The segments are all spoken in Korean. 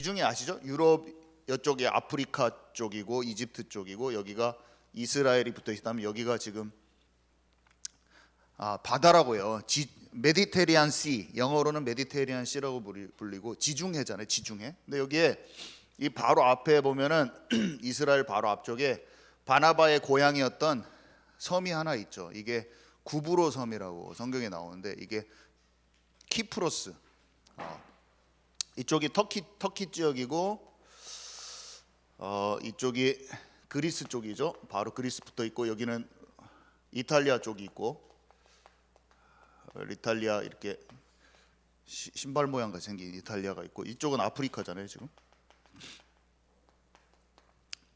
지중해 아시죠? 유럽 이쪽이 아프리카 쪽이고 이집트 쪽이고 여기가 이스라엘이 붙어 있다면 여기가 지금 바다라고요. 메디테리안 씨, 영어로는 메디테리안 씨라고 불리고 지중해잖아요. 지중해. 근데 여기에 이 바로 앞에 보면은 이스라엘 바로 앞쪽에 바나바의 고향이었던 섬이 하나 있죠. 이게 구브로 섬이라고 성경에 나오는데 이게 키프로스. 이쪽이 터키 지역이고 이쪽이 그리스 쪽이죠. 바로 그리스 붙어 있고 여기는 이탈리아 쪽이 있고 이탈리아 이렇게 신발 모양 같이 생긴 이탈리아가 있고 이쪽은 아프리카잖아요. 지금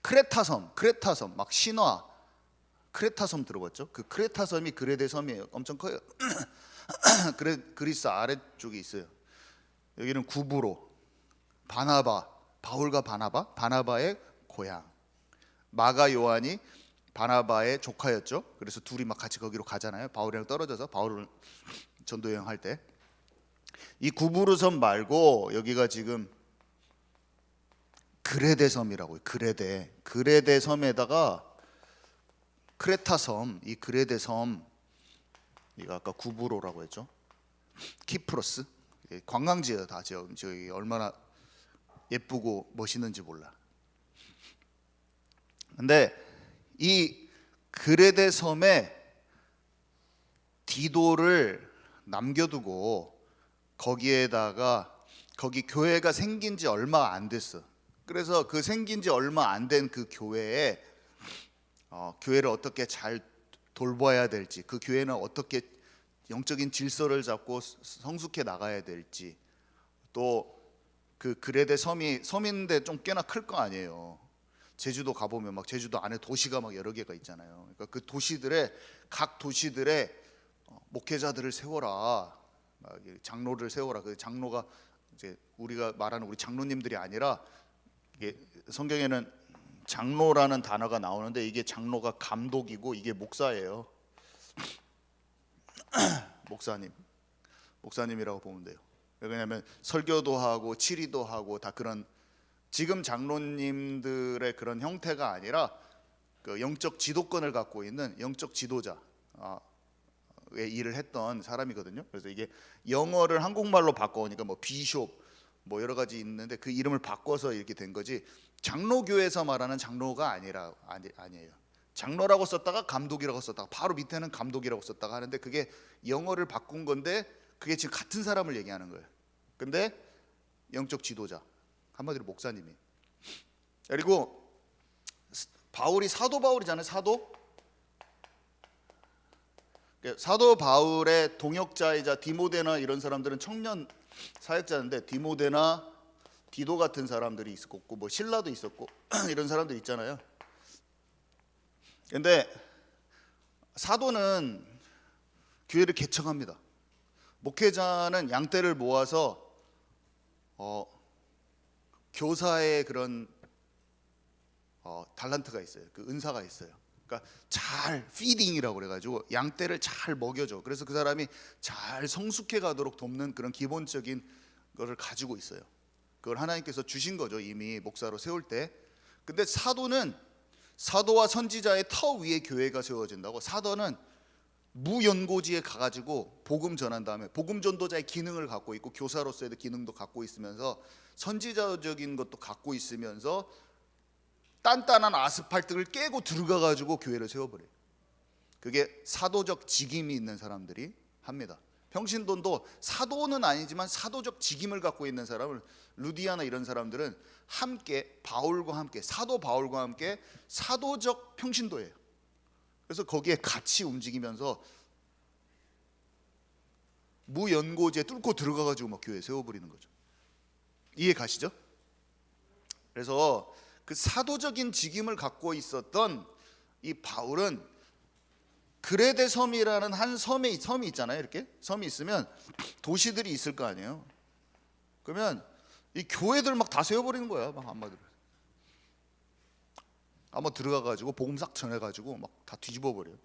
크레타섬 막 신화 크레타섬 들어봤죠? 그 크레타섬이 그레데 섬이에요. 엄청 커요. 그리스 아래쪽에 있어요. 여기는 구브로 바울과 바나바의 고향. 마가 요한이 바나바의 조카였죠. 그래서 둘이 막 같이 거기로 가잖아요. 바울이랑 떨어져서 바울을 전도 여행할 때. 이 구브로 섬 말고 여기가 지금 그레데 섬이라고요. 그레데 섬에다가 크레타 섬, 이 그레데 섬, 이거 아까 구브로라고 했죠. 키프로스, 관광지예요. 다 저기 얼마나 예쁘고 멋있는지 몰라. 근데 이 그레데 섬에 디도를 남겨두고 거기 교회가 생긴 지 얼마 안 됐어. 그래서 그 생긴 지 얼마 안 된 그 교회에 교회를 어떻게 잘 돌봐야 될지, 그 교회는 어떻게 영적인 질서를 잡고 성숙해 나가야 될지, 또 그 그레데 섬인데 좀 꽤나 클 거 아니에요. 제주도 가보면 막 제주도 안에 도시가 막 여러 개가 있잖아요. 그러니까 그 각 도시들의 목회자들을 세워라, 장로를 세워라. 그 장로가 이제 우리가 말하는 우리 장로님들이 아니라 이게 성경에는 장로라는 단어가 나오는데 이게 장로가 감독이고 이게 목사예요. 목사님이라고 보면 돼요. 왜냐하면 설교도 하고 치리도 하고 다 그런 지금 장로님들의 그런 형태가 아니라 그 영적 지도권을 갖고 있는 영적 지도자의 일을 했던 사람이거든요. 그래서 이게 영어를 한국말로 바꿔오니까 뭐 비숍 뭐 여러 가지 있는데 그 이름을 바꿔서 이렇게 된 거지. 장로교에서 말하는 장로가 아니에요. 장로라고 썼다가 감독이라고 썼다가 바로 밑에는 감독이라고 썼다가 하는데 그게 영어를 바꾼 건데 그게 지금 같은 사람을 얘기하는 거예요. 근데 영적 지도자, 한마디로 목사님이. 그리고 바울이 사도 바울이잖아요. 사도 바울의 동역자이자 디모데나 이런 사람들은 청년 사역자인데 디모데나 디도 같은 사람들이 있었고 뭐 실라도 있었고 이런 사람들 있잖아요. 근데 사도는 교회를 개척합니다. 목회자는 양떼를 모아서 교사의 그런 달란트가 있어요. 그 은사가 있어요. 그러니까 잘 피딩이라고 그래가지고 양떼를 잘 먹여줘. 그래서 그 사람이 잘 성숙해 가도록 돕는 그런 기본적인 거를 가지고 있어요. 그걸 하나님께서 주신 거죠. 이미 목사로 세울 때. 근데 사도와 선지자의 터 위에 교회가 세워진다고. 사도는 무연고지에 가가지고 복음 전한 다음에 복음 전도자의 기능을 갖고 있고 교사로서의 기능도 갖고 있으면서 선지자적인 것도 갖고 있으면서 단단한 아스팔트를 깨고 들어가가지고 교회를 세워버려요. 그게 사도적 직임이 있는 사람들이 합니다. 평신도도 사도는 아니지만 사도적 직임을 갖고 있는 사람을 루디아나 이런 사람들은 함께 사도 바울과 함께 사도적 평신도예요. 그래서 거기에 같이 움직이면서 무연고지에 뚫고 들어가가지고 막 교회 세워버리는 거죠. 이해 가시죠? 그래서 그 사도적인 직임을 갖고 있었던 이 바울은 그레데 섬이라는 한 섬이 있잖아요. 이렇게 섬이 있으면 도시들이 있을 거 아니에요. 그러면 이 교회들 막 다 세워버리는 거야. 막 한마디로 한번 들어가가지고 복음 싹 전해가지고 막 다 뒤집어 버려요.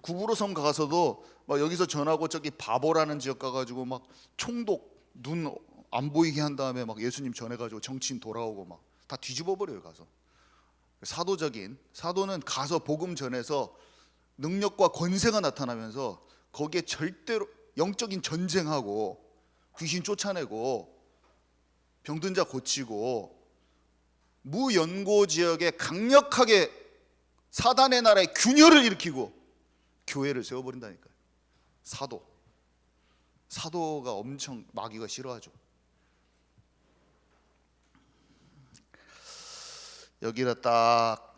구브로 섬 가서도 막 여기서 전하고 저기 바보라는 지역 가가지고 막 총독 눈 안 보이게 한 다음에 막 예수님 전해가지고 정치인 돌아오고 막 다 뒤집어 버려요. 가서 사도는 가서 복음 전해서 능력과 권세가 나타나면서 거기에 절대로 영적인 전쟁하고 귀신 쫓아내고 병든 자 고치고 무연고 지역에 강력하게 사단의 나라에 균열을 일으키고 교회를 세워버린다니까요. 사도가 엄청 마귀가 싫어하죠. 여기다 딱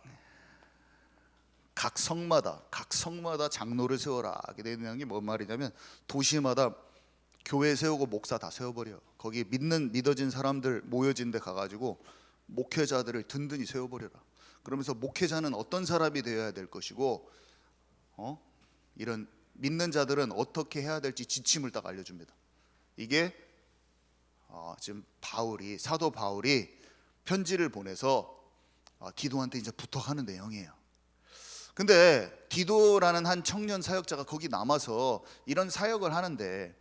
각 성마다 장로를 세워라 하게 되는 게 뭔 말이냐면 도시마다 교회 세우고 목사 다 세워버려. 거기 믿어진 사람들 모여진 데 가가지고 목회자들을 든든히 세워버려라. 그러면서 목회자는 어떤 사람이 되어야 될 것이고 이런 믿는 자들은 어떻게 해야 될지 지침을 딱 알려줍니다. 이게 지금 사도 바울이 편지를 보내서 디도한테 이제 부탁하는 내용이에요. 근데 디도라는 한 청년 사역자가 거기 남아서 이런 사역을 하는데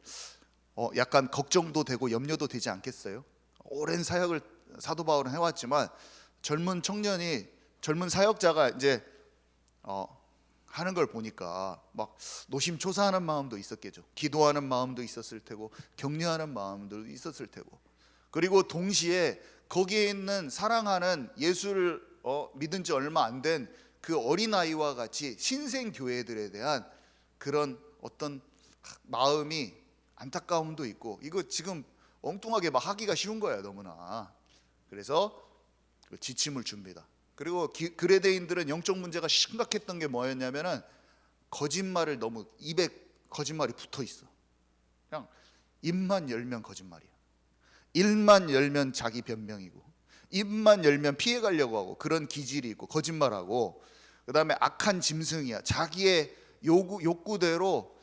약간 걱정도 되고 염려도 되지 않겠어요? 오랜 사역을 사도 바울은 해왔지만 젊은 사역자가 이제 하는 걸 보니까 막 노심초사하는 마음도 있었겠죠. 기도하는 마음도 있었을 테고 격려하는 마음도 있었을 테고, 그리고 동시에 거기에 있는 사랑하는 예수를 믿은 지 얼마 안 된 그 어린아이와 같이 신생 교회들에 대한 그런 어떤 마음이 안타까움도 있고, 이거 지금 엉뚱하게 막 하기가 쉬운 거예요, 너무나. 그래서 그 지침을 줍니다. 그리고 그레데인들은 영적 문제가 심각했던 게 뭐였냐면은 거짓말을 너무 입에 거짓말이 붙어 있어. 그냥 입만 열면 거짓말이야. 입만 열면 자기 변명이고, 입만 열면 피해 가려고 하고, 그런 기질이 있고 거짓말하고, 그다음에 악한 짐승이야. 자기의 욕구대로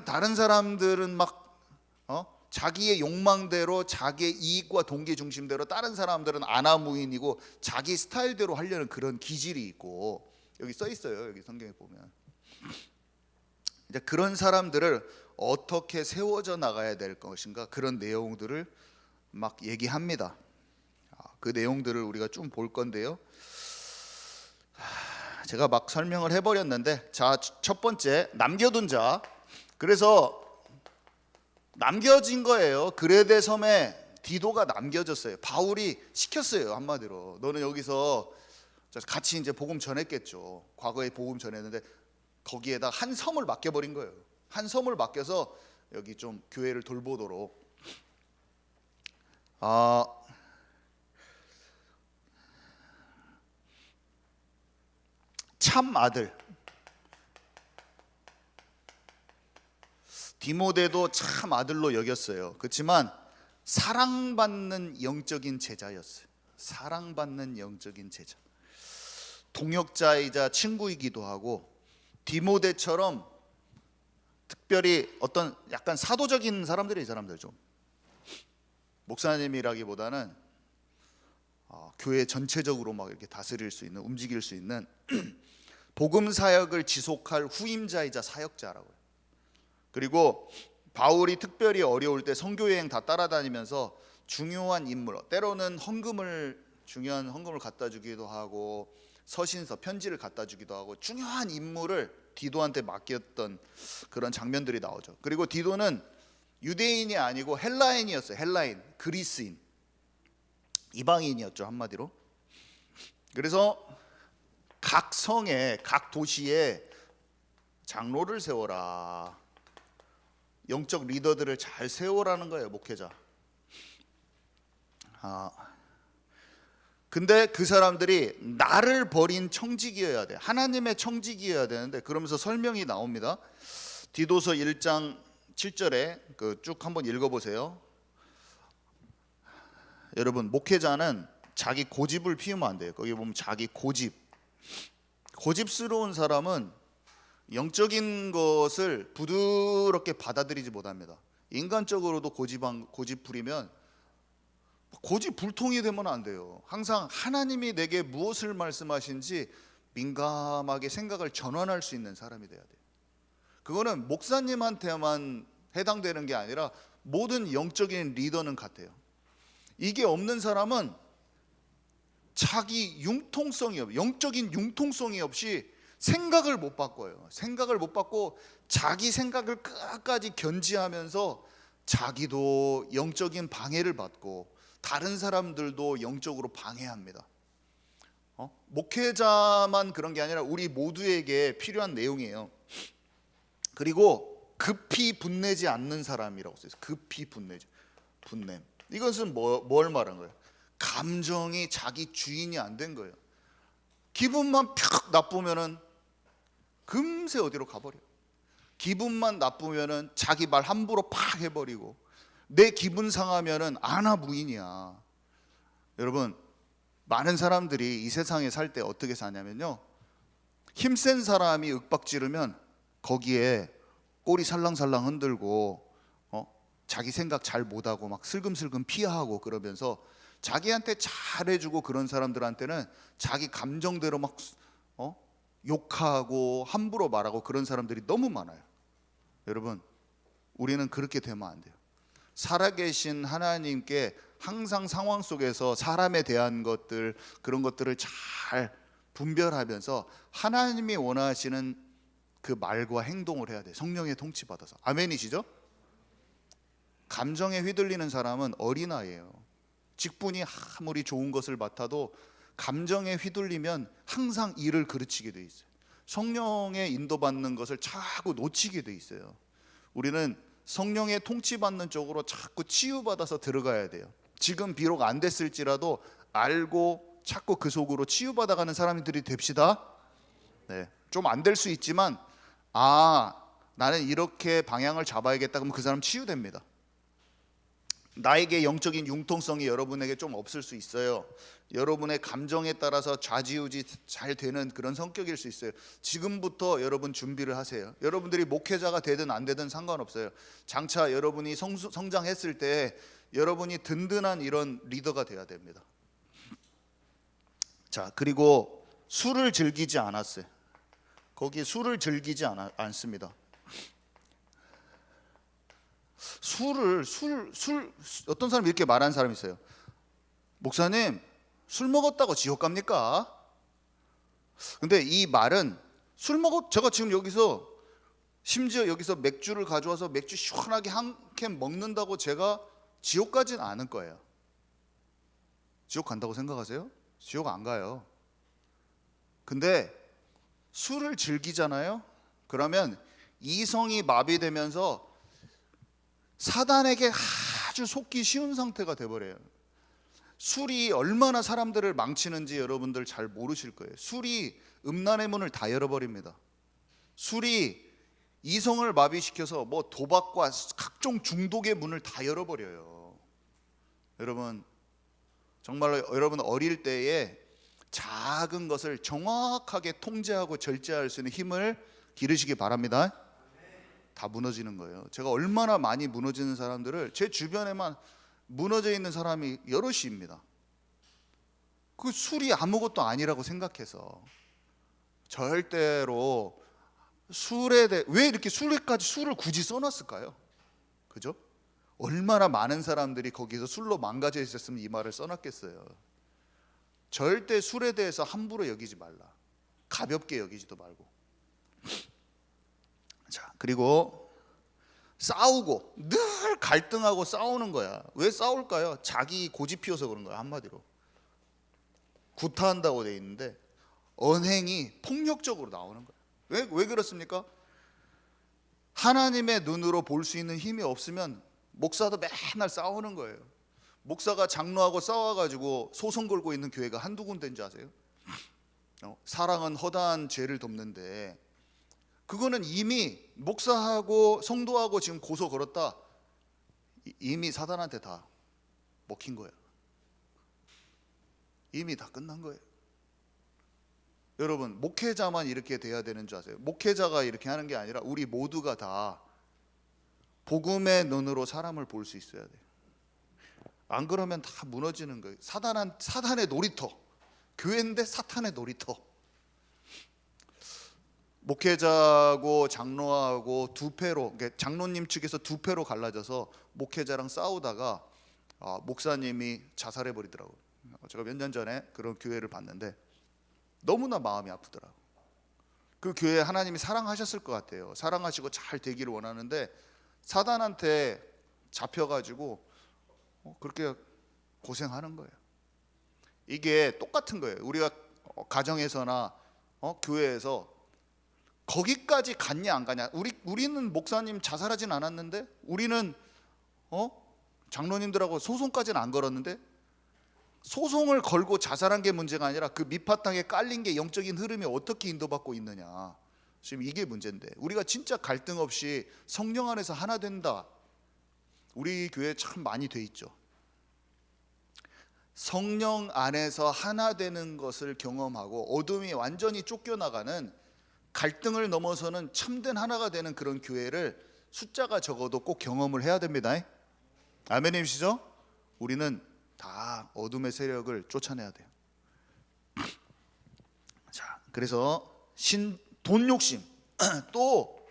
다른 사람들은 막 자기의 욕망대로, 자기의 이익과 동기 중심대로, 다른 사람들은 아나무인이고 자기 스타일대로 하려는 그런 기질이 있고, 여기 써 있어요. 여기 성경에 보면 이제 그런 사람들을 어떻게 세워져 나가야 될 것인가, 그런 내용들을 막 얘기합니다. 그 내용들을 우리가 좀 볼 건데요. 제가 막 설명을 해버렸는데, 자, 첫 번째, 남겨둔 자. 그래서 남겨진 거예요. 그레데 섬에 디도가 남겨졌어요. 바울이 시켰어요. 한마디로 너는 여기서 같이 이제 복음 전했겠죠. 과거에 복음 전했는데 거기에다 한 섬을 맡겨버린 거예요. 한 섬을 맡겨서 여기 좀 교회를 돌보도록. 참 아들 디모데도 참 아들로 여겼어요. 그렇지만 사랑받는 영적인 제자였어요. 사랑받는 영적인 제자, 동역자이자 친구이기도 하고, 디모데처럼 특별히 어떤 약간 사도적인 사람들이, 이 사람들 좀 목사님이라기보다는 교회 전체적으로 막 이렇게 다스릴 수 있는, 움직일 수 있는 복음 사역을 지속할 후임자이자 사역자라고요. 그리고 바울이 특별히 어려울 때 선교여행 다 따라다니면서 중요한 인물, 때로는 중요한 헌금을 갖다 주기도 하고, 서신서, 편지를 갖다 주기도 하고, 중요한 인물을 디도한테 맡겼던 그런 장면들이 나오죠. 그리고 디도는 유대인이 아니고 헬라인이었어요. 헬라인, 그리스인, 이방인이었죠, 한마디로. 그래서 각 성에, 각 도시에 장로를 세워라, 영적 리더들을 잘 세우라는 거예요, 목회자. 근데 그 사람들이 나를 버린 청직이어야 돼. 하나님의 청직이어야 되는데, 그러면서 설명이 나옵니다. 디도서 1장 7절에 쭉 한번 읽어보세요. 여러분, 목회자는 자기 고집을 피우면 안 돼요. 거기 보면 자기 고집스러운 사람은 영적인 것을 부드럽게 받아들이지 못합니다. 인간적으로도 고집 부리면 고집불통이 되면 안 돼요. 항상 하나님이 내게 무엇을 말씀하신지 민감하게 생각을 전환할 수 있는 사람이 돼야 돼요. 그거는 목사님한테만 해당되는 게 아니라 모든 영적인 리더는 같아요. 이게 없는 사람은 자기 영적인 융통성이 없이 생각을 못 바꿔요. 생각을 못 바꿔 자기 생각을 끝까지 견지하면서 자기도 영적인 방해를 받고 다른 사람들도 영적으로 방해합니다. 목회자만 그런 게 아니라 우리 모두에게 필요한 내용이에요. 그리고 급히 분내지 않는 사람이라고 써요. 급히 분냄. 이것은 뭘 말한 거예요? 감정이 자기 주인이 안 된 거예요. 기분만 팍 나쁘면은 금세 어디로 가버려요. 기분만 나쁘면은 자기 말 함부로 팍 해버리고, 내 기분 상하면은 아나무인이야. 여러분, 많은 사람들이 이 세상에 살 때 어떻게 사냐면요, 힘센 사람이 윽박지르면 거기에 꼬리 살랑살랑 흔들고 자기 생각 잘 못하고 막 슬금슬금 피하고 그러면서 자기한테 잘해주고, 그런 사람들한테는 자기 감정대로 막 욕하고 함부로 말하고 그런 사람들이 너무 많아요. 여러분, 우리는 그렇게 되면 안 돼요. 살아계신 하나님께 항상 상황 속에서 사람에 대한 것들, 그런 것들을 잘 분별하면서 하나님이 원하시는 그 말과 행동을 해야 돼요. 성령의 통치받아서. 아멘이시죠? 감정에 휘둘리는 사람은 어린아이예요. 직분이 아무리 좋은 것을 맡아도 감정에 휘둘리면 항상 일을 그르치게 돼 있어요. 성령의 인도받는 것을 자꾸 놓치게 돼 있어요. 우리는 성령의 통치받는 쪽으로 자꾸 치유받아서 들어가야 돼요. 지금 비록 안 됐을지라도 알고 자꾸 그 속으로 치유받아가는 사람들이 됩시다. 네, 좀 안 될 수 있지만 나는 이렇게 방향을 잡아야겠다 그러면 그 사람 치유됩니다. 나에게 영적인 융통성이 여러분에게 좀 없을 수 있어요. 여러분의 감정에 따라서 좌지우지 잘 되는 그런 성격일 수 있어요. 지금부터 여러분 준비를 하세요. 여러분들이 목회자가 되든 안 되든 상관없어요. 장차 여러분이 성장했을 때 여러분이 든든한 이런 리더가 돼야 됩니다. 자, 그리고 술을 즐기지 않았어요. 거기 술을 즐기지 않습니다. 술 어떤 사람이 이렇게 말하는 사람이 있어요. 목사님, 술 먹었다고 지옥 갑니까? 근데 이 말은 제가 지금 여기서 심지어 여기서 맥주를 가져와서 맥주 시원하게 한 캔 먹는다고 제가 지옥 가진 않을 거예요. 지옥 간다고 생각하세요? 지옥 안 가요. 근데 술을 즐기잖아요. 그러면 이성이 마비되면서 사단에게 아주 속기 쉬운 상태가 돼버려요. 술이 얼마나 사람들을 망치는지 여러분들 잘 모르실 거예요. 술이 음란의 문을 다 열어버립니다. 술이 이성을 마비시켜서 도박과 각종 중독의 문을 다 열어버려요. 여러분, 정말로 여러분 어릴 때에 작은 것을 정확하게 통제하고 절제할 수 있는 힘을 기르시기 바랍니다. 다 무너지는 거예요. 제가 얼마나 많이 무너지는 사람들을, 제 주변에만 무너져 있는 사람이 여럿입니다. 그 술이 아무것도 아니라고 생각해서 절대로 왜 이렇게 술을 굳이 써놨을까요? 그죠? 얼마나 많은 사람들이 거기서 술로 망가져 있었으면 이 말을 써놨겠어요. 절대 술에 대해서 함부로 여기지 말라. 가볍게 여기지도 말고. 자, 그리고 싸우고, 늘 갈등하고 싸우는 거야. 왜 싸울까요? 자기 고집 피워서 그런 거야. 한마디로 구타한다고 돼 있는데 언행이 폭력적으로 나오는 거야. 왜 그렇습니까? 하나님의 눈으로 볼 수 있는 힘이 없으면 목사도 맨날 싸우는 거예요. 목사가 장로하고 싸워가지고 소송 걸고 있는 교회가 한두 군데인 줄 아세요? 사랑은 허다한 죄를 덮는데, 그거는 이미 목사하고 성도하고 지금 고소 걸었다. 이미 사단한테 다 먹힌 거예요. 이미 다 끝난 거예요. 여러분, 목회자만 이렇게 돼야 되는 줄 아세요? 목회자가 이렇게 하는 게 아니라 우리 모두가 다 복음의 눈으로 사람을 볼 수 있어야 돼요. 안 그러면 다 무너지는 거예요. 사단의 놀이터. 교회인데 사탄의 놀이터. 목회자하고 장로하고 두 패로, 그러니까 장로님 측에서 두 패로 갈라져서 목회자랑 싸우다가 목사님이 자살해 버리더라고요. 제가 몇 년 전에 그런 교회를 봤는데 너무나 마음이 아프더라고요. 그 교회 하나님이 사랑하셨을 것 같아요. 사랑하시고 잘 되기를 원하는데 사단한테 잡혀가지고 그렇게 고생하는 거예요. 이게 똑같은 거예요. 우리가 가정에서나 교회에서 거기까지 갔냐 안 가냐. 우리는 목사님 자살하진 않았는데, 우리는 장로님들하고 소송까지는 안 걸었는데, 소송을 걸고 자살한 게 문제가 아니라 그 밑바탕에 깔린 게 영적인 흐름이 어떻게 인도받고 있느냐. 지금 이게 문제인데, 우리가 진짜 갈등 없이 성령 안에서 하나 된다. 우리 교회 참 많이 돼 있죠. 성령 안에서 하나 되는 것을 경험하고 어둠이 완전히 쫓겨나가는, 갈등을 넘어서는 참된 하나가 되는 그런 교회를 숫자가 적어도 꼭 경험을 해야 됩니다. 아멘이시죠? 우리는 다 어둠의 세력을 쫓아내야 돼요. 자, 그래서 돈 욕심 또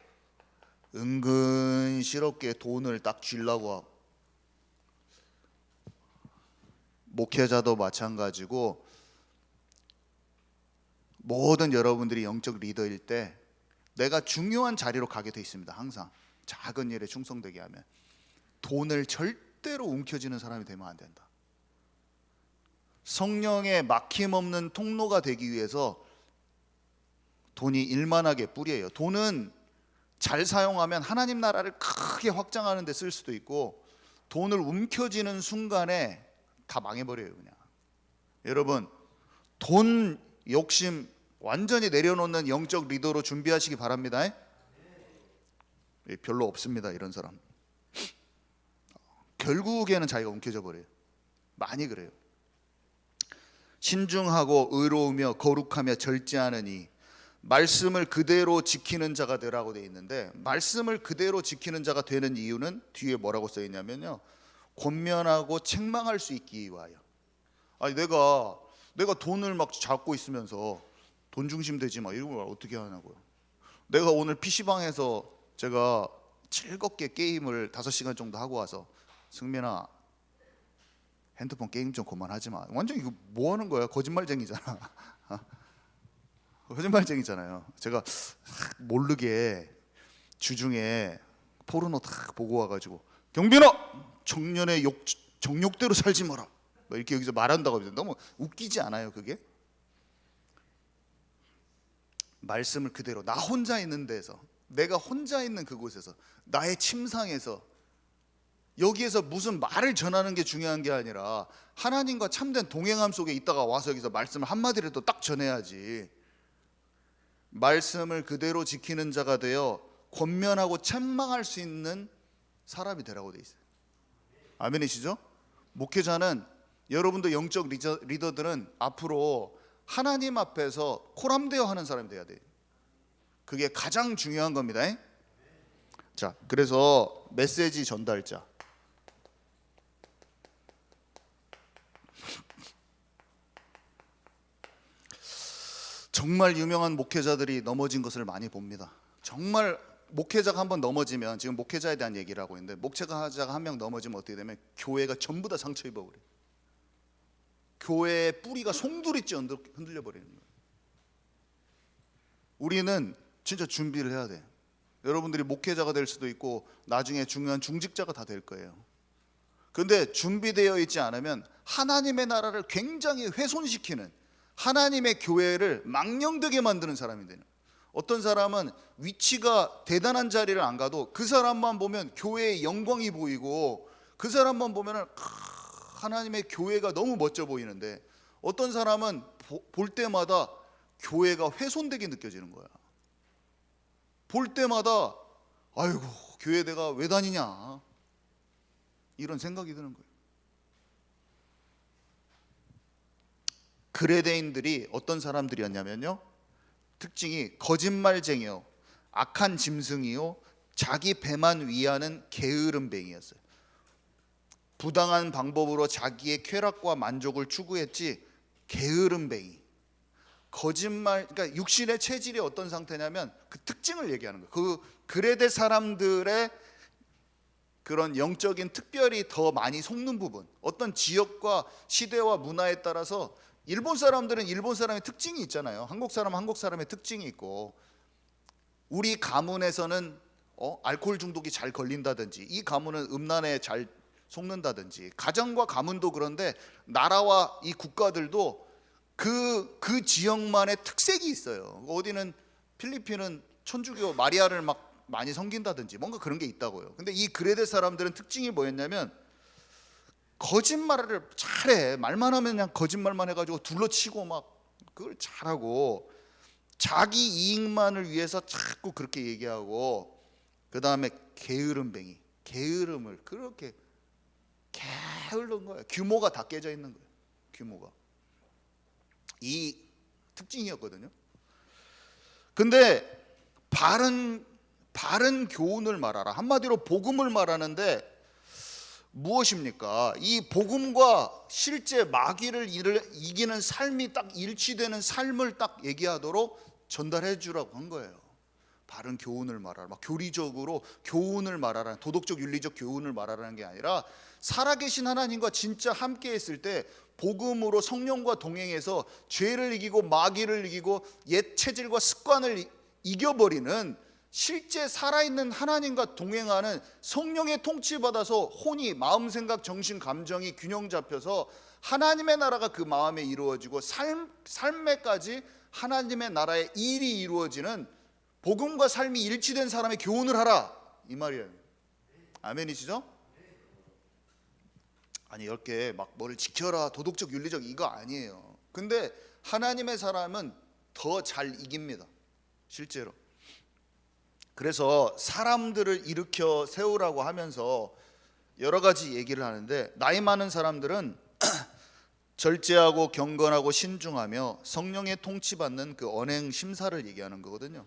은근스럽게 돈을 딱 쥐려고 하고, 목회자도 마찬가지고 모든 여러분들이 영적 리더일 때 내가 중요한 자리로 가게 돼 있습니다. 항상 작은 일에 충성되게 하면 돈을 절대로 움켜쥐는 사람이 되면 안 된다. 성령의 막힘없는 통로가 되기 위해서 돈이 일만하게 뿌리예요. 돈은 잘 사용하면 하나님 나라를 크게 확장하는 데 쓸 수도 있고, 돈을 움켜쥐는 순간에 다 망해버려요. 그냥 여러분, 돈 욕심 완전히 내려놓는 영적 리더로 준비하시기 바랍니다. 별로 없습니다, 이런 사람. 결국에는 자기가 움켜져 버려요. 많이 그래요. 신중하고 의로우며 거룩하며 절제하느니 말씀을 그대로 지키는 자가 되라고 되어 있는데, 말씀을 그대로 지키는 자가 되는 이유는 뒤에 뭐라고 써 있냐면요, 권면하고 책망할 수 있기 위하여. 아니 내가 돈을 막 잡고 있으면서 돈 중심 되지 마, 이런 걸 어떻게 하냐고요. 내가 오늘 PC방에서 제가 즐겁게 게임을 5시간 정도 하고 와서, 승민아 핸드폰 게임 좀 그만하지 마. 완전 이거 뭐 하는 거야? 거짓말쟁이잖아. 거짓말쟁이잖아요. 제가 모르게 주중에 포르노 딱 보고 와가지고, 경빈아 청년의 정욕대로 살지 마라, 이렇게 여기서 말한다고 하면 너무 웃기지 않아요? 그게 말씀을 그대로 나 혼자 있는 데서, 내가 혼자 있는 그곳에서, 나의 침상에서, 여기에서 무슨 말을 전하는 게 중요한 게 아니라 하나님과 참된 동행함 속에 있다가 와서 여기서 말씀을 한마디라도 딱 전해야지. 말씀을 그대로 지키는 자가 되어 권면하고 책망할 수 있는 사람이 되라고 돼 있어요. 아멘이시죠? 목회자는, 여러분도 영적 리더들은 앞으로 하나님 앞에서 코람되어 하는 사람이 돼야 돼요. 그게 가장 중요한 겁니다. 자, 그래서 메시지 전달자. 정말 유명한 목회자들이 넘어진 것을 많이 봅니다. 정말 목회자가 한번 넘어지면, 지금 목회자에 대한 얘기를 하고 있는데, 목회자가 한 명 넘어지면 어떻게 되면 교회가 전부 다 상처 입어버려요. 교회의 뿌리가 송두리째 흔들려 버리는 거예요. 우리는 진짜 준비를 해야 돼요. 여러분들이 목회자가 될 수도 있고 나중에 중요한 중직자가 다 될 거예요. 그런데 준비되어 있지 않으면 하나님의 나라를 굉장히 훼손시키는, 하나님의 교회를 망령되게 만드는 사람이 되는. 어떤 사람은 위치가 대단한 자리를 안 가도 그 사람만 보면 교회의 영광이 보이고, 그 사람만 보면 하나님의 교회가 너무 멋져 보이는데, 어떤 사람은 볼 때마다 교회가 훼손되게 느껴지는 거야. 볼 때마다 아이고 교회 내가 왜 다니냐, 이런 생각이 드는 거예요. 그레데인들이 어떤 사람들이었냐면요, 특징이 거짓말쟁이요, 악한 짐승이요, 자기 배만 위하는 게으름뱅이였어요. 부당한 방법으로 자기의 쾌락과 만족을 추구했지, 게으름뱅이, 거짓말, 그러니까 육신의 체질이 어떤 상태냐면 그 특징을 얘기하는 거예요. 그 그레데 사람들의 그런 영적인 특별히 더 많이 속는 부분, 어떤 지역과 시대와 문화에 따라서 일본 사람들은 일본 사람의 특징이 있잖아요. 한국 사람은 한국 사람의 특징이 있고, 우리 가문에서는 알코올 중독이 잘 걸린다든지, 이 가문은 음란에 잘 속는다든지, 가정과 가문도 그런데 나라와 이 국가들도 그 지역만의 특색이 있어요. 어디는 필리핀은 천주교 마리아를 막 많이 섬긴다든지 뭔가 그런 게 있다고요. 근데 이 그레데 사람들은 특징이 뭐였냐면 거짓말을 잘해. 말만 하면 그냥 거짓말만 해가지고 둘러치고 막 그걸 잘하고, 자기 이익만을 위해서 자꾸 그렇게 얘기하고, 그 다음에 게으름뱅이, 게으름을 그렇게 게으른 거예요. 규모가 다 깨져 있는 거예요. 규모가 이 특징이었거든요. 근데 바른 교훈을 말하라, 한마디로 복음을 말하는데 무엇입니까? 이 복음과 실제 마귀를 이기는 삶이 딱 일치되는 삶을 딱 얘기하도록 전달해 주라고 한 거예요. 바른 교훈을 말하라, 막 교리적으로 교훈을 말하라, 도덕적 윤리적 교훈을 말하라는 게 아니라 살아계신 하나님과 진짜 함께 했을 때 복음으로 성령과 동행해서 죄를 이기고 마귀를 이기고 옛 체질과 습관을 이겨버리는, 실제 살아있는 하나님과 동행하는, 성령의 통치받아서 혼이, 마음, 생각, 정신, 감정이 균형 잡혀서 하나님의 나라가 그 마음에 이루어지고 삶에까지 하나님의 나라의 일이 이루어지는 복음과 삶이 일치된 사람의 교훈을 하라, 이 말이에요. 아멘이시죠? 아니, 이렇게 막 뭐를 지켜라, 도덕적 윤리적, 이거 아니에요. 근데 하나님의 사람은 더 잘 이깁니다, 실제로. 그래서 사람들을 일으켜 세우라고 하면서 여러 가지 얘기를 하는데, 나이 많은 사람들은 절제하고 경건하고 신중하며 성령의 통치받는 그 언행 심사를 얘기하는 거거든요.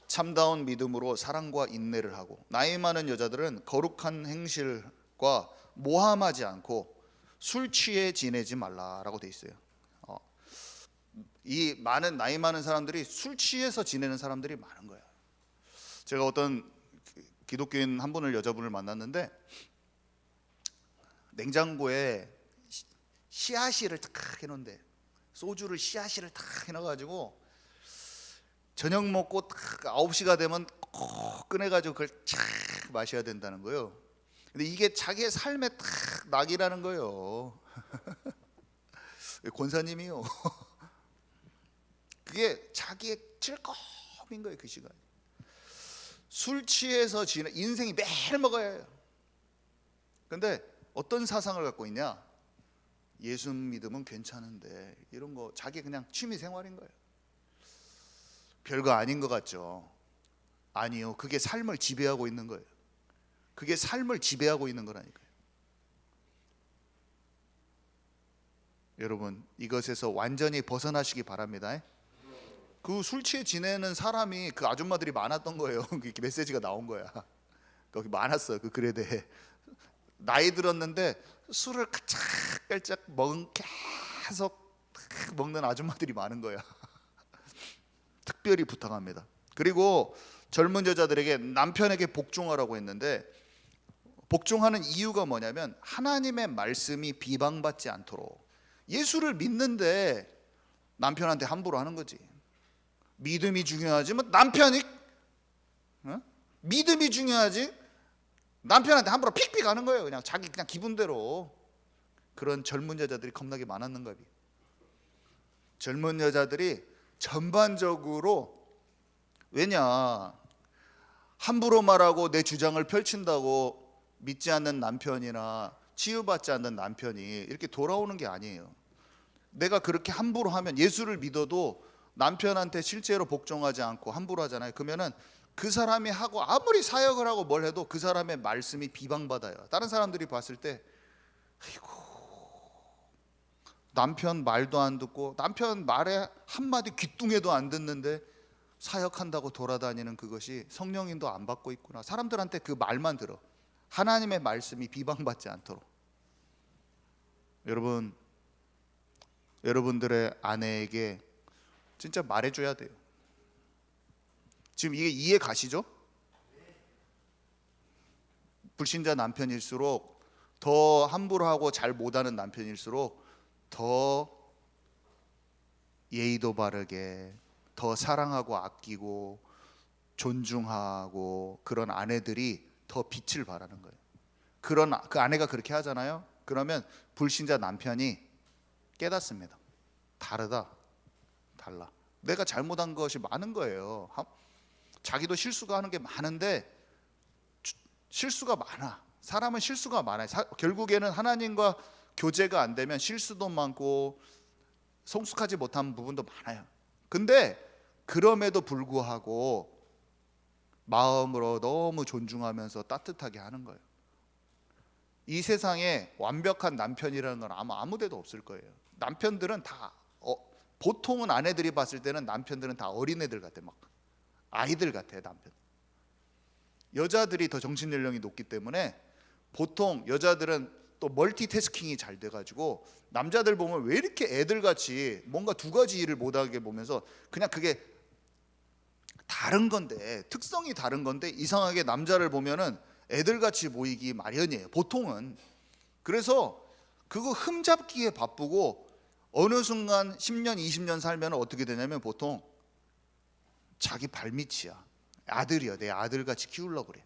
참다운 믿음으로 사랑과 인내를 하고, 나이 많은 여자들은 거룩한 행실과 모함하지 않고 술 취해 지내지 말라라고 돼 있어요. 이 나이 많은 사람들이 술 취해서 지내는 사람들이 많은 거예요. 제가 어떤 기독교인 한 분을, 여자분을 만났는데 냉장고에 씨앗이를 탁 해놓은데, 소주를 씨앗이를 탁 해놔가지고 저녁 먹고 딱 9시가 되면 꼭 꺼내가지고 그걸 쫙 마셔야 된다는 거예요. 근데 이게 자기의 삶의 딱 낙이라는 거예요. 권사님이요. 그게 자기의 즐거움인 거예요, 그 시간. 술 취해서 인생이 매일 먹어야 해요. 근데 어떤 사상을 갖고 있냐? 예수 믿으면 괜찮은데, 이런 거 자기 그냥 취미 생활인 거예요. 별거 아닌 것 같죠? 아니요, 그게 삶을 지배하고 있는 거예요. 그게 삶을 지배하고 있는 거라니까요. 여러분, 이것에서 완전히 벗어나시기 바랍니다. 그 술 취해 지내는 사람이 그 아줌마들이 많았던 거예요. 이렇게 메시지가 나온 거야. 거기 많았어요, 그 글에 대해. 나이 들었는데 술을 깔짝깔짝 계속 먹는 아줌마들이 많은 거야. 특별히 부탁합니다. 그리고 젊은 여자들에게 남편에게 복종하라고 했는데, 복종하는 이유가 뭐냐면 하나님의 말씀이 비방받지 않도록. 예수를 믿는데 남편한테 함부로 하는 거지. 믿음이 중요하지 뭐 남편이 믿음이 중요하지 남편한테 함부로 픽픽 하는 거예요. 그냥 자기 그냥 기분대로. 그런 젊은 여자들이 겁나게 많았는가 봐. 젊은 여자들이 전반적으로, 왜냐, 함부로 말하고 내 주장을 펼친다고 믿지 않는 남편이나 치유받지 않는 남편이 이렇게 돌아오는 게 아니에요. 내가 그렇게 함부로 하면, 예수를 믿어도 남편한테 실제로 복종하지 않고 함부로 하잖아요. 그러면은 그 사람이 하고 아무리 사역을 하고 뭘 해도 그 사람의 말씀이 비방받아요. 다른 사람들이 봤을 때, 아이고, 남편 말도 안 듣고 남편 말에 한마디 귀뚱해도 안 듣는데 사역한다고 돌아다니는 그것이 성령님도 안 받고 있구나. 사람들한테 그 말만 들어. 하나님의 말씀이 비방받지 않도록. 여러분, 여러분들의 아내에게 진짜 말해줘야 돼요. 지금 이게 이해 가시죠? 불신자 남편일수록 더 함부로 하고 잘 못하는 남편일수록 더 예의도 바르게, 더 사랑하고 아끼고 존중하고 그런 아내들이 더 빛을 발하는 거예요. 그 아내가 그렇게 하잖아요. 그러면 불신자 남편이 깨닫습니다. 다르다, 달라. 내가 잘못한 것이 많은 거예요. 자기도 실수가 하는 게 많은데 실수가 많아. 사람은 실수가 많아요. 결국에는 하나님과 교제가 안 되면 실수도 많고 성숙하지 못한 부분도 많아요. 근데 그럼에도 불구하고 마음으로 너무 존중하면서 따뜻하게 하는 거예요. 이 세상에 완벽한 남편이라는 건 아무 데도 없을 거예요. 남편들은 다 보통은 아내들이 봤을 때는 남편들은 다 어린애들 같아. 막 아이들 같아. 남편. 여자들이 더 정신 연령이 높기 때문에 보통 여자들은 또 멀티태스킹이 잘 돼가지고 남자들 보면 왜 이렇게 애들같이 뭔가 두 가지 일을 못하게 보면서 그냥 그게 다른 건데, 특성이 다른 건데 이상하게 남자를 보면은 애들같이 보이기 마련이에요, 보통은. 그래서 그거 흠잡기에 바쁘고 어느 순간 10년 20년 살면 어떻게 되냐면 보통 자기 발밑이야. 아들이야. 내 아들같이 키우려고 그래.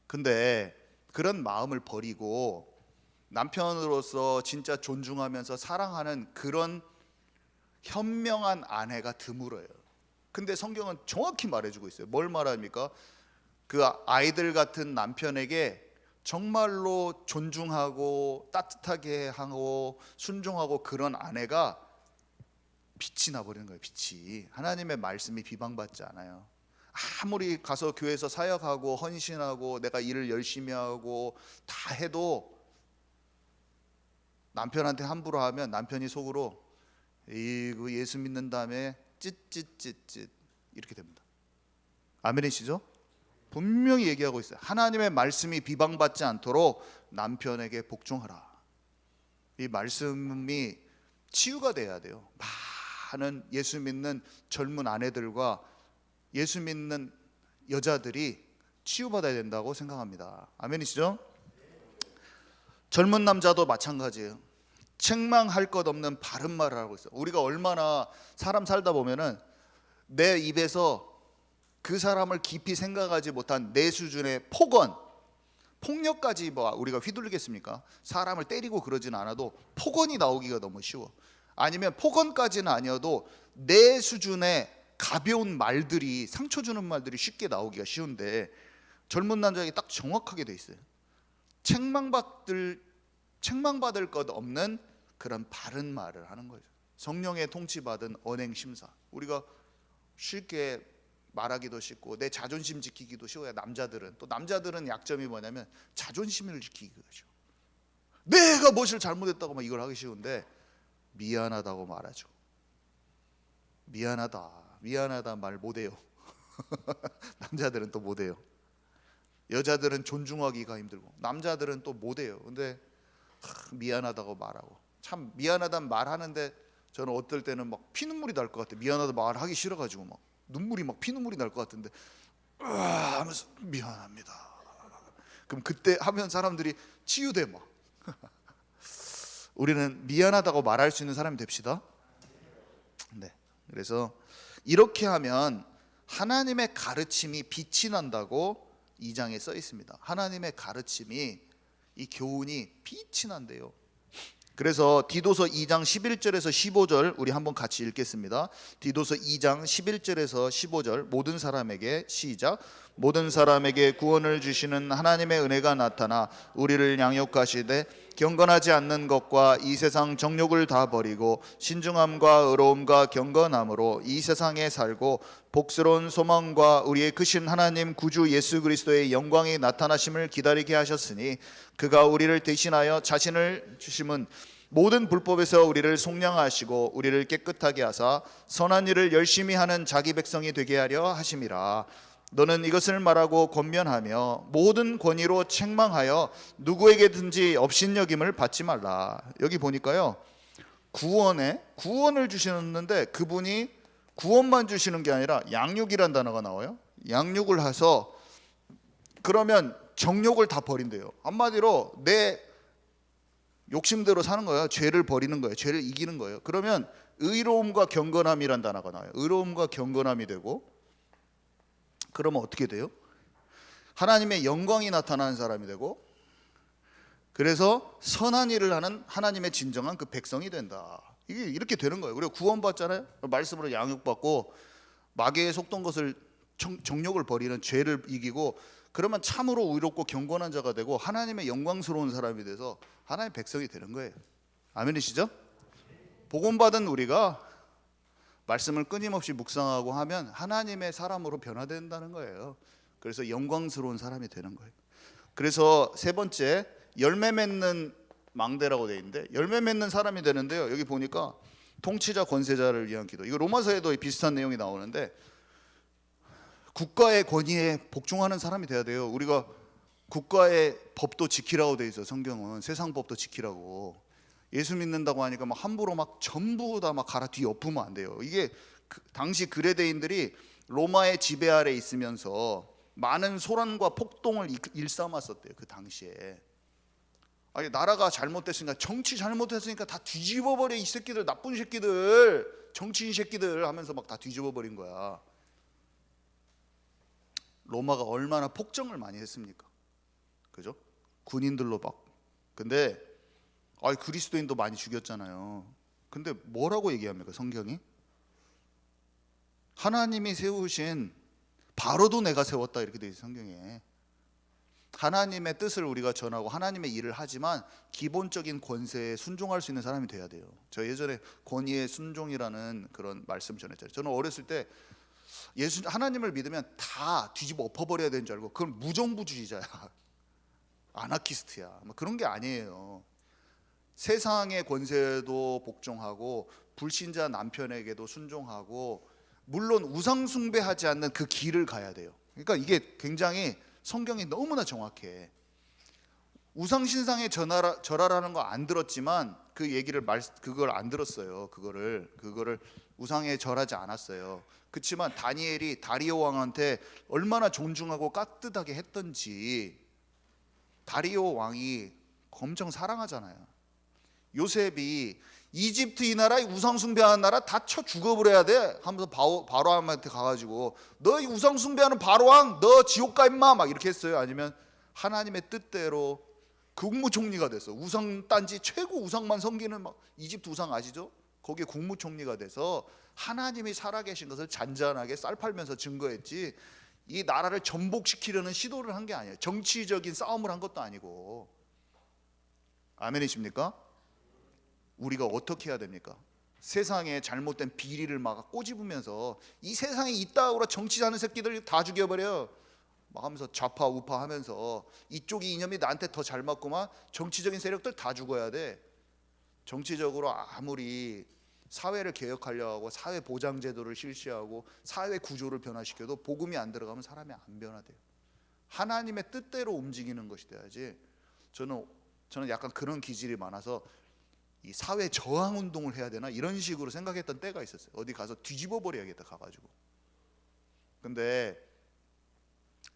근데 그런 마음을 버리고 남편으로서 진짜 존중하면서 사랑하는 그런 현명한 아내가 드물어요. 근데 성경은 정확히 말해주고 있어요. 뭘 말합니까? 그 아이들 같은 남편에게 정말로 존중하고 따뜻하게 하고 순종하고 그런 아내가 빛이 나버리는 거예요. 빛이. 하나님의 말씀이 비방받지 않아요. 아무리 가서 교회에서 사역하고 헌신하고 내가 일을 열심히 하고 다 해도 남편한테 함부로 하면 남편이 속으로 이거 예수 믿는 다음에 찢찢찢찢 이렇게 됩니다. 아멘이시죠? 분명히 얘기하고 있어요. 하나님의 말씀이 비방받지 않도록 남편에게 복종하라. 이 말씀이 치유가 돼야 돼요. 많은 예수 믿는 젊은 아내들과 예수 믿는 여자들이 치유받아야 된다고 생각합니다. 아멘이시죠? 젊은 남자도 마찬가지예요. 책망할 것 없는 바른 말을 하고 있어요. 우리가 얼마나 사람 살다 보면은 내 입에서 그 사람을 깊이 생각하지 못한 내 수준의 폭력까지 뭐 우리가 휘둘리겠습니까? 사람을 때리고 그러진 않아도 폭언이 나오기가 너무 쉬워. 아니면 폭언까지는 아니어도 내 수준의 가벼운 말들이, 상처 주는 말들이 쉽게 나오기가 쉬운데 젊은 남자에게 딱 정확하게 돼 있어요. 책망받을 것 없는 그런 바른 말을 하는 거죠. 성령의 통치받은 언행 심사. 우리가 쉽게 말하기도 쉽고 내 자존심 지키기도 쉬워요. 남자들은 약점이 뭐냐면 자존심을 지키기가 쉬워. 내가 무엇을 잘못했다고 막 이걸 하기 쉬운데 미안하다고 말하죠. 미안하다 말 못해요. 남자들은 또 못해요. 여자들은 존중하기가 힘들고 남자들은 또 못해요. 근데 미안하다고 말하고, 참 미안하다는 말하는데 저는 어떨 때는 막 피눈물이 날 것 같아. 미안하다 말하기 싫어가지고 막 눈물이 막 피눈물이 날 것 같은데 하면서 미안합니다. 그럼 그때 하면 사람들이 치유돼 막. 우리는 미안하다고 말할 수 있는 사람이 됩시다. 네. 그래서 이렇게 하면 하나님의 가르침이 빛이 난다고 2장에 써 있습니다. 하나님의 가르침이, 이 교훈이 빛이 난대요. 그래서 디도서 2장 11절에서 15절 우리 한번 같이 읽겠습니다. 디도서 2장 11절에서 15절 모든 사람에게 시작. 모든 사람에게 구원을 주시는 하나님의 은혜가 나타나 우리를 양육하시되 경건하지 않는 것과 이 세상 정욕을 다 버리고 신중함과 의로움과 경건함으로 이 세상에 살고 복스러운 소망과 우리의 크신 하나님 구주 예수 그리스도의 영광이 나타나심을 기다리게 하셨으니 그가 우리를 대신하여 자신을 주심은 모든 불법에서 우리를 속량하시고 우리를 깨끗하게 하사 선한 일을 열심히 하는 자기 백성이 되게 하려 하심이라. 너는 이것을 말하고 권면하며 모든 권위로 책망하여 누구에게든지 업신여김을 받지 말라. 여기 보니까요, 구원을 주시는데 그분이 구원만 주시는 게 아니라 양육이란 단어가 나와요. 양육을 해서 그러면 정욕을 다 버린대요. 한마디로 내 욕심대로 사는 거예요. 죄를 버리는 거예요. 죄를 이기는 거예요. 그러면 의로움과 경건함이란 단어가 나와요. 의로움과 경건함이 되고, 그러면 어떻게 돼요? 하나님의 영광이 나타나는 사람이 되고, 그래서 선한 일을 하는 하나님의 진정한 그 백성이 된다. 이게 이렇게 되는 거예요. 그리고 구원받잖아요. 말씀으로 양육받고 마귀에 속던 것을 정욕을 버리는 죄를 이기고, 그러면 참으로 의롭고 경건한 자가 되고 하나님의 영광스러운 사람이 돼서 하나님의 백성이 되는 거예요. 아멘이시죠? 복음받은 우리가 말씀을 끊임없이 묵상하고 하면 하나님의 사람으로 변화된다는 거예요. 그래서 영광스러운 사람이 되는 거예요. 그래서 세 번째, 열매 맺는 망대라고 되어 있는데, 열매 맺는 사람이 되는데요, 여기 보니까 통치자 권세자를 위한 기도, 이거 로마서에도 비슷한 내용이 나오는데, 국가의 권위에 복종하는 사람이 돼야 돼요. 우리가 국가의 법도 지키라고 돼 있어요. 성경은 세상 법도 지키라고. 예수 믿는다고 하니까 막 함부로 막 전부 다 막 갈아 뒤엎으면 안 돼요. 이게 당시 그레데인들이 로마의 지배 아래 있으면서 많은 소란과 폭동을 일삼았었대요. 그 당시에. 아니, 나라가 잘못됐으니까, 정치 잘못했으니까 다 뒤집어버려, 이 새끼들, 나쁜 새끼들, 정치인 새끼들 하면서 막 다 뒤집어버린 거야. 로마가 얼마나 폭정을 많이 했습니까? 그죠? 군인들로 막. 근데 그리스도인도 많이 죽였잖아요. 근데 뭐라고 얘기합니까, 성경이? 하나님이 세우신 바로도 내가 세웠다, 이렇게 돼 있어요, 성경에. 하나님의 뜻을 우리가 전하고 하나님의 일을 하지만 기본적인 권세에 순종할 수 있는 사람이 돼야 돼요. 저 예전에 권위의 순종이라는 그런 말씀 전했잖아요. 저는 어렸을 때 하나님을 믿으면 다 뒤집어 엎어버려야 되는 줄 알고, 그건 무정부주의자야, 아나키스트야, 뭐 그런 게 아니에요. 세상의 권세도 복종하고 불신자 남편에게도 순종하고, 물론 우상 숭배하지 않는 그 길을 가야 돼요. 그러니까 이게 굉장히 성경이 너무나 정확해. 우상 신상에 절하라는 거 안 들었지만 그 얘기를 그걸 안 들었어요. 그거를 우상에 절하지 않았어요. 그렇지만 다니엘이 다리오 왕한테 얼마나 존중하고 깍듯하게 했던지, 다리오 왕이 엄청 사랑하잖아요. 요셉이 이집트 이 나라 우상 숭배하는 나라 다 쳐 죽어버려야 돼 하면서 바로왕한테 가가지고, 너 이 우상 숭배하는 바로왕 너 지옥 가 임마, 막 이렇게 했어요. 아니면 하나님의 뜻대로 국무총리가 됐어. 우상 단지 최고 우상만 섬기는 막 이집트 우상 아시죠? 거기에 국무총리가 돼서 하나님이 살아계신 것을 잔잔하게 쌀 팔면서 증거했지, 이 나라를 전복시키려는 시도를 한 게 아니에요. 정치적인 싸움을 한 것도 아니고. 아멘이십니까? 우리가 어떻게 해야 됩니까? 세상에 잘못된 비리를 막 꼬집으면서 이 세상에 이따구로 정치하는 새끼들 다 죽여버려 막 하면서 좌파 우파 하면서, 이쪽이 이념이 나한테 더 잘 맞구만, 정치적인 세력들 다 죽어야 돼. 정치적으로 아무리 사회를 개혁하려고 하고 사회 보장 제도를 실시하고 사회 구조를 변화시켜도 복음이 안 들어가면 사람이 안 변화돼요. 하나님의 뜻대로 움직이는 것이 돼야지. 저는 약간 그런 기질이 많아서 이 사회 저항 운동을 해야 되나 이런 식으로 생각했던 때가 있었어요. 어디 가서 뒤집어 버려야겠다 가가지고. 근데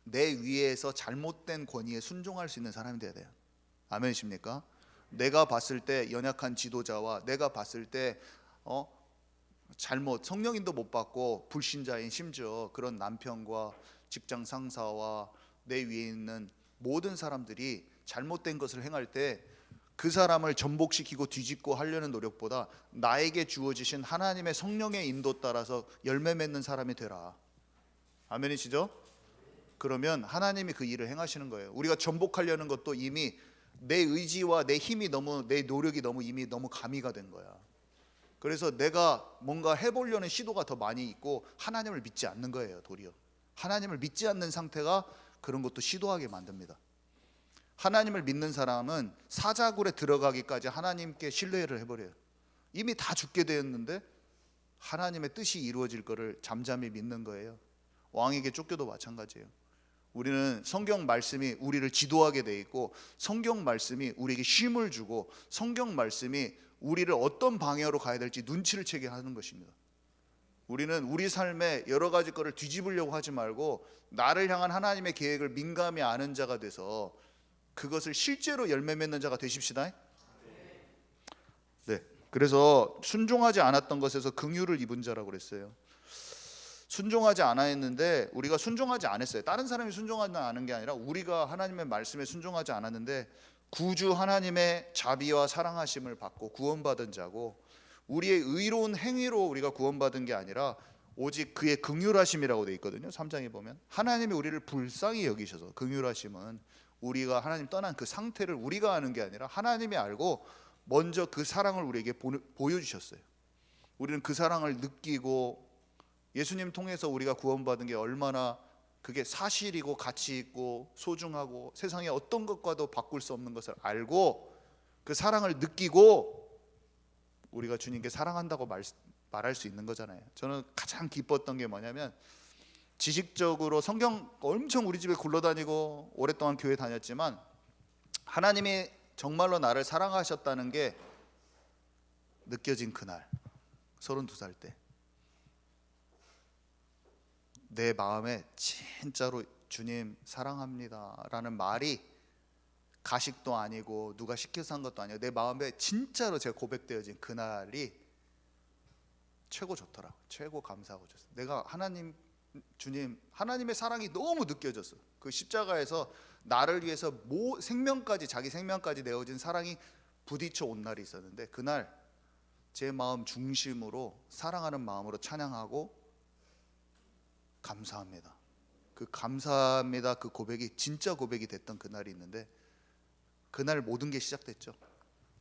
내 위에서 잘못된 권위에 순종할 수 있는 사람이 돼야 돼요. 아멘이십니까? 내가 봤을 때 연약한 지도자와 내가 봤을 때 잘못 성령인도 못 받고 불신자인 심지어 그런 남편과 직장 상사와 내 위에 있는 모든 사람들이 잘못된 것을 행할 때 그 사람을 전복시키고 뒤집고 하려는 노력보다 나에게 주어지신 하나님의 성령의 인도 따라서 열매 맺는 사람이 되라. 아멘이시죠? 그러면 하나님이 그 일을 행하시는 거예요. 우리가 전복하려는 것도 이미 내 의지와 내 힘이 너무, 내 노력이 너무 이미 너무 가미가 된 거야. 그래서 내가 뭔가 해보려는 시도가 더 많이 있고 하나님을 믿지 않는 거예요. 도리어 하나님을 믿지 않는 상태가 그런 것도 시도하게 만듭니다. 하나님을 믿는 사람은 사자굴에 들어가기까지 하나님께 신뢰를 해버려요. 이미 다 죽게 되었는데 하나님의 뜻이 이루어질 거를 잠잠히 믿는 거예요. 왕에게 쫓겨도 마찬가지예요. 우리는 성경 말씀이 우리를 지도하게 돼 있고, 성경 말씀이 우리에게 쉼을 주고, 성경 말씀이 우리를 어떤 방향으로 가야 될지 눈치를 채게 하는 것입니다. 우리는 우리 삶에 여러 가지 것을 뒤집으려고 하지 말고 나를 향한 하나님의 계획을 민감히 아는 자가 돼서 그것을 실제로 열매 맺는 자가 되십시다. 네. 그래서 순종하지 않았던 것에서 긍휼을 입은 자라고 그랬어요. 순종하지 않았는데, 우리가 순종하지 않았어요. 다른 사람이 순종하지 않은 게 아니라 우리가 하나님의 말씀에 순종하지 않았는데, 구주 하나님의 자비와 사랑하심을 받고 구원받은 자고, 우리의 의로운 행위로 우리가 구원받은 게 아니라 오직 그의 긍휼하심이라고 되어 있거든요. 3장에 보면 하나님이 우리를 불쌍히 여기셔서, 긍휼하심은 우리가 하나님 떠난 그 상태를 우리가 아는 게 아니라 하나님이 알고 먼저 그 사랑을 우리에게 보여주셨어요. 우리는 그 사랑을 느끼고, 예수님 통해서 우리가 구원받은 게 얼마나 그게 사실이고 가치 있고 소중하고 세상의 어떤 것과도 바꿀 수 없는 것을 알고 그 사랑을 느끼고 우리가 주님께 사랑한다고 말할 수 있는 거잖아요. 저는 가장 기뻤던 게 뭐냐면, 지식적으로 성경 엄청 우리 집에 굴러다니고 오랫동안 교회 다녔지만 하나님이 정말로 나를 사랑하셨다는 게 느껴진 그날, 32살 때 내 마음에 진짜로 주님 사랑합니다 라는 말이 가식도 아니고 누가 시켜서 한 것도 아니고 내 마음에 진짜로 제가 고백되어진 그날이 최고 좋더라고요. 최고 감사하고 좋았어요. 내가 하나님, 주님, 하나님의 사랑이 너무 느껴졌어. 그 십자가에서 나를 위해서 생명까지, 자기 생명까지 내어진 사랑이 부딪혀 온 날이 있었는데, 그날 제 마음 중심으로 사랑하는 마음으로 찬양하고 감사합니다, 그 감사합니다, 그 고백이 진짜 고백이 됐던 그날이 있는데, 그날 모든 게 시작됐죠.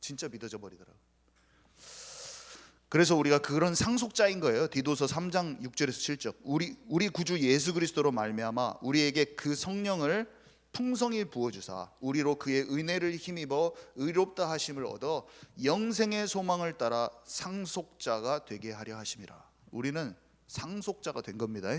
진짜 믿어져 버리더라고요. 그래서 우리가 그런 상속자인 거예요. 디도서 3장 6절에서 7절. 우리 구주 예수 그리스도로 말미암아 우리에게 그 성령을 풍성히 부어주사 우리로 그의 은혜를 힘입어 의롭다 하심을 얻어 영생의 소망을 따라 상속자가 되게 하려 하심이라. 우리는 상속자가 된 겁니다.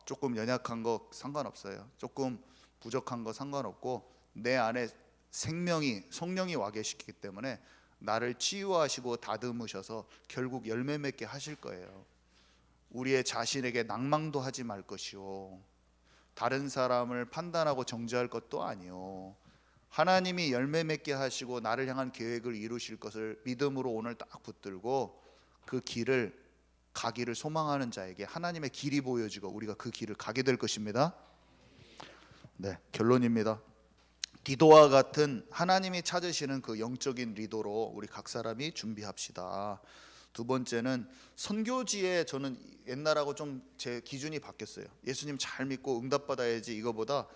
조금 연약한 거 상관없어요. 조금 부족한 거 상관없고, 내 안에 성령이 와 계시기 때문에 나를 치유하시고 다듬으셔서 결국 열매 맺게 하실 거예요. 우리의 자신에게 낭망도 하지 말 것이요, 다른 사람을 판단하고 정죄할 것도 아니요, 하나님이 열매 맺게 하시고 나를 향한 계획을 이루실 것을 믿음으로 오늘 딱 붙들고 그 길을 가기를 소망하는 자에게 하나님의 길이 보여지고 우리가 그 길을 가게 될 것입니다. 네, 결론입니다. 디도와 같은 하나님이 찾으시는 그 영적인 리더로 우리 각 사람이 준비합시다. 두 번째는 선교지에, 저는 옛날하고 좀 제 기준이 바뀌었어요. 예수님 잘 믿고 응답받아야지 이거보다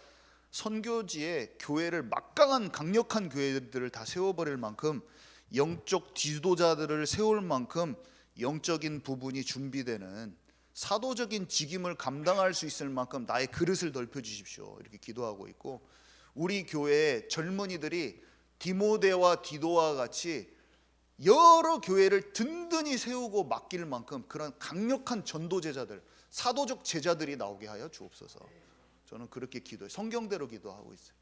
선교지에 교회를, 막강한 강력한 교회들을 다 세워버릴 만큼, 영적 지도자들을 세울 만큼 영적인 부분이 준비되는 사도적인 직임을 감당할 수 있을 만큼 나의 그릇을 넓혀주십시오, 이렇게 기도하고 있고, 우리 교회의 젊은이들이 디모데와 디도와 같이 여러 교회를 든든히 세우고 맡길 만큼 그런 강력한 전도제자들, 사도적 제자들이 나오게 하여 주옵소서. 저는 그렇게 기도해요. 성경대로 기도하고 있어요.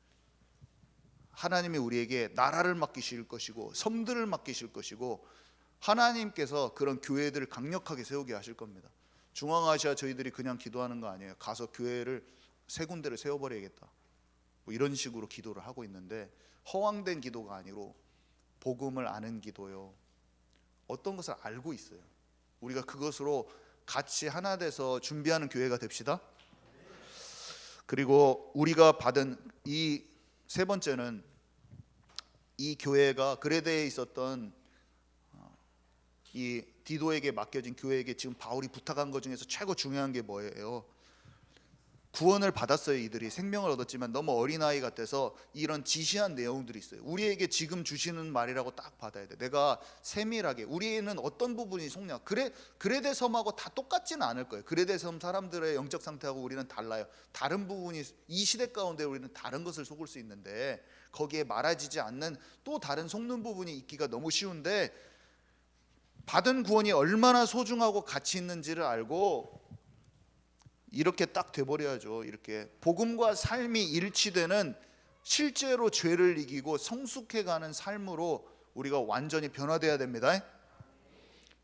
하나님이 우리에게 나라를 맡기실 것이고 섬들을 맡기실 것이고, 하나님께서 그런 교회들을 강력하게 세우게 하실 겁니다. 중앙아시아 저희들이 그냥 기도하는 거 아니에요. 가서 교회를 세 군데를 세워버려야겠다, 뭐 이런 식으로 기도를 하고 있는데, 허황된 기도가 아니고 복음을 아는 기도요. 어떤 것을 알고 있어요. 우리가 그것으로 같이 하나 돼서 준비하는 교회가 됩시다. 그리고 우리가 받은 이 세 번째는, 이 교회가 그레데에 있었던 이 디도에게 맡겨진 교회에게 지금 바울이 부탁한 것 중에서 최고 중요한 게 뭐예요? 구원을 받았어요. 이들이 생명을 얻었지만 너무 어린아이 같아서 이런 지시한 내용들이 있어요. 우리에게 지금 주시는 말이라고 딱 받아야 돼. 내가 세밀하게, 우리는 어떤 부분이 속냐, 그레데 섬하고 다 똑같지는 않을 거예요. 그레데 섬 사람들의 영적 상태하고 우리는 달라요. 다른 부분이, 이 시대 가운데 우리는 다른 것을 속을 수 있는데 거기에 말아지지 않는 또 다른 속는 부분이 있기가 너무 쉬운데, 받은 구원이 얼마나 소중하고 가치 있는지를 알고 이렇게 딱 돼버려야죠. 이렇게 복음과 삶이 일치되는, 실제로 죄를 이기고 성숙해가는 삶으로 우리가 완전히 변화돼야 됩니다.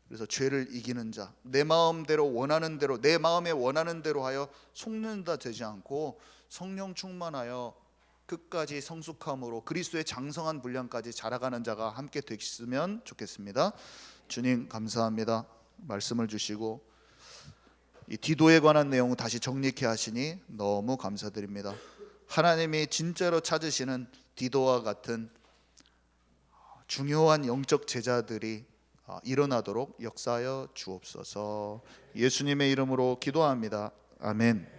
그래서 죄를 이기는 자, 내 마음대로 원하는 대로, 내 마음에 원하는 대로 하여 속는다 되지 않고 성령 충만하여 끝까지 성숙함으로 그리스도의 장성한 분량까지 자라가는 자가 함께 되셨으면 좋겠습니다. 주님 감사합니다. 말씀을 주시고 이 디도에 관한 내용을 다시 정리케 하시니 너무 감사드립니다. 하나님이 진짜로 찾으시는 디도와 같은 중요한 영적 제자들이 일어나도록 역사하여 주옵소서. 예수님의 이름으로 기도합니다. 아멘.